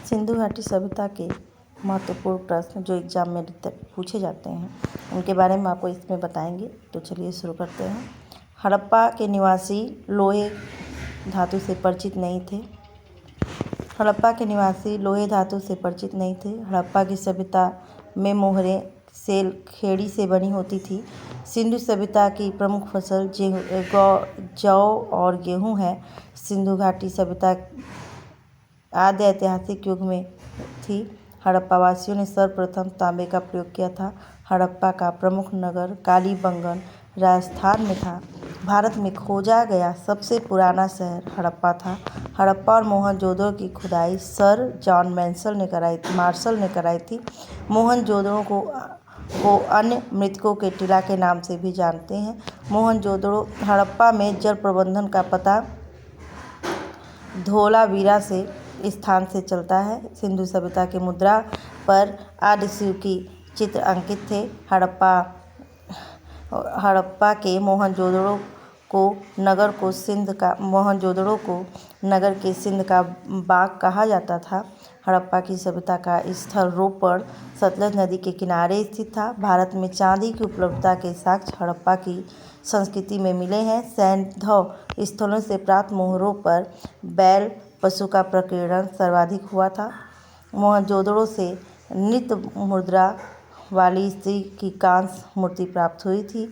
सिंधु घाटी सभ्यता के महत्वपूर्ण प्रश्न जो एग्जाम में पूछे जाते हैं उनके बारे में आपको इसमें बताएंगे। तो चलिए शुरू करते हैं। हड़प्पा के निवासी लोहे धातु से परिचित नहीं थे। हड़प्पा के निवासी लोहे धातु से परिचित नहीं थे। हड़प्पा की सभ्यता में मोहरें सेल खेड़ी से बनी होती थी। सिंधु सभ्यता की प्रमुख फसल जौ और गेहूं है। सिंधु घाटी सभ्यता आद्य ऐतिहासिक युग में थी। हड़प्पा वासियों ने सर्वप्रथम तांबे का प्रयोग किया था। हड़प्पा का प्रमुख नगर कालीबंगन राजस्थान में था। भारत में खोजा गया सबसे पुराना शहर हड़प्पा था। हड़प्पा और मोहनजोदड़ो की खुदाई सर जॉन मार्शल ने कराई थी। मोहनजोदड़ो को अन्य मृतकों के टीला के नाम से भी जानते हैं। मोहनजोदड़ो हड़प्पा में जल प्रबंधन का पता धोलावीरा से स्थान से चलता है। सिंधु सभ्यता की मुद्रा पर आदि शिव की चित्र अंकित थे। हड़प्पा के मोहनजोदड़ो को नगर के सिंध का बाग कहा जाता था। हड़प्पा की सभ्यता का स्थल रोपड़ सतलज नदी के किनारे स्थित था। भारत में चांदी की उपलब्धता के साक्ष्य हड़प्पा की संस्कृति में मिले हैं। सैंधव स्थलों से प्राप्त मोहरों पर बैल पशु का प्रकीर्णन सर्वाधिक हुआ था। मोहनजोदड़ो से नृत्य मुद्रा वाली स्त्री की कांस्य मूर्ति प्राप्त हुई थी।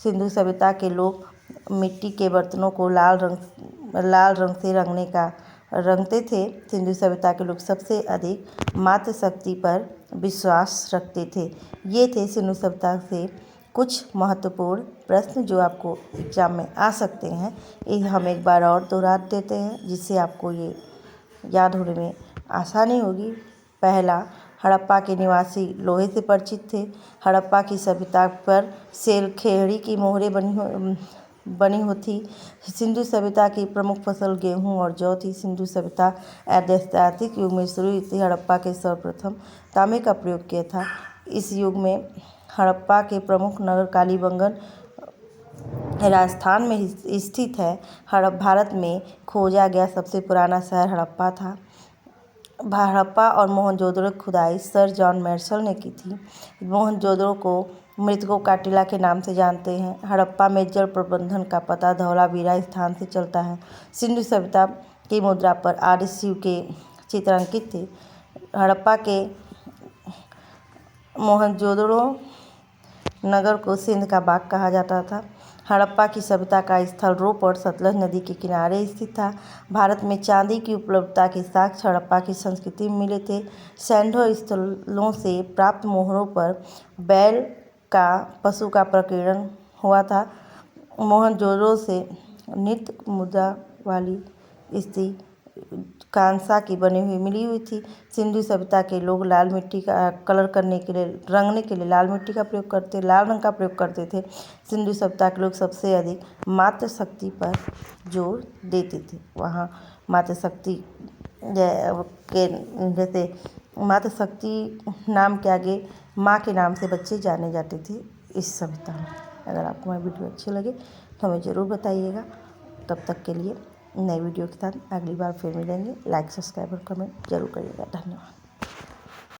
सिंधु सभ्यता के लोग मिट्टी के बर्तनों को लाल रंग से रंगते थे। सिंधु सभ्यता के लोग सबसे अधिक मातृशक्ति पर विश्वास रखते थे। ये थे सिंधु सभ्यता से कुछ महत्वपूर्ण प्रश्न जो आपको एग्जाम में आ सकते हैं। ये हम एक बार और दोहरा देते हैं जिससे आपको ये याद होने में आसानी होगी। पहला, हड़प्पा के निवासी लोहे से परिचित थे। हड़प्पा की सभ्यता पर सेल खेड़ी की मोहरें बनी होती। सिंधु सभ्यता की प्रमुख फसल गेहूं और जौ थी। सिंधु सभ्यता ऐतिहासिक युग में शुरू हुई थी। हड़प्पा के सर्वप्रथम तांबे का प्रयोग किया था। इस युग में हड़प्पा के प्रमुख नगर कालीबंगन राजस्थान में स्थित है। भारत में खोजा गया सबसे पुराना शहर हड़प्पा था। हड़प्पा और मोहनजोदड़ो की खुदाई सर जॉन मार्शल ने की थी। मोहनजोदड़ो को मृतकों का टीला के नाम से जानते हैं। हड़प्पा में जल प्रबंधन का पता धौलावीरा स्थान से चलता है। सिंधु सभ्यता की मुद्रा पर आदि शिव के चित्र अंकित थे। हड़प्पा के मोहनजोदड़ो नगर को सिंध का बाग कहा जाता था। हड़प्पा की सभ्यता का स्थल रोपड़ सतलज नदी के किनारे स्थित था। भारत में चांदी की उपलब्धता के साक्ष्य हड़प्पा की संस्कृति में मिले थे। सैंधव स्थलों से प्राप्त मोहरों पर बैल का पशु का प्रकीर्णन हुआ था। मोहनजोदड़ो से नृत्य मुद्रा वाली स्त्री कांसा की बनी हुई मिली हुई थी। सिंधु सभ्यता के लोग लाल मिट्टी का रंगने के लिए लाल रंग का प्रयोग करते थे। सिंधु सभ्यता के लोग सबसे अधिक मातृशक्ति पर जोर देते थे। वहाँ मातृशक्ति जैसे मातृशक्ति नाम के आगे माँ के नाम से बच्चे जाने जाते थे इस सभ्यता में। अगर आपको हमारी वीडियो अच्छी लगे तो हमें ज़रूर बताइएगा। तब तक के लिए नई वीडियो के साथ अगली बार फिर मिलेंगे। लाइक सब्सक्राइब और कमेंट जरूर करिएगा। धन्यवाद।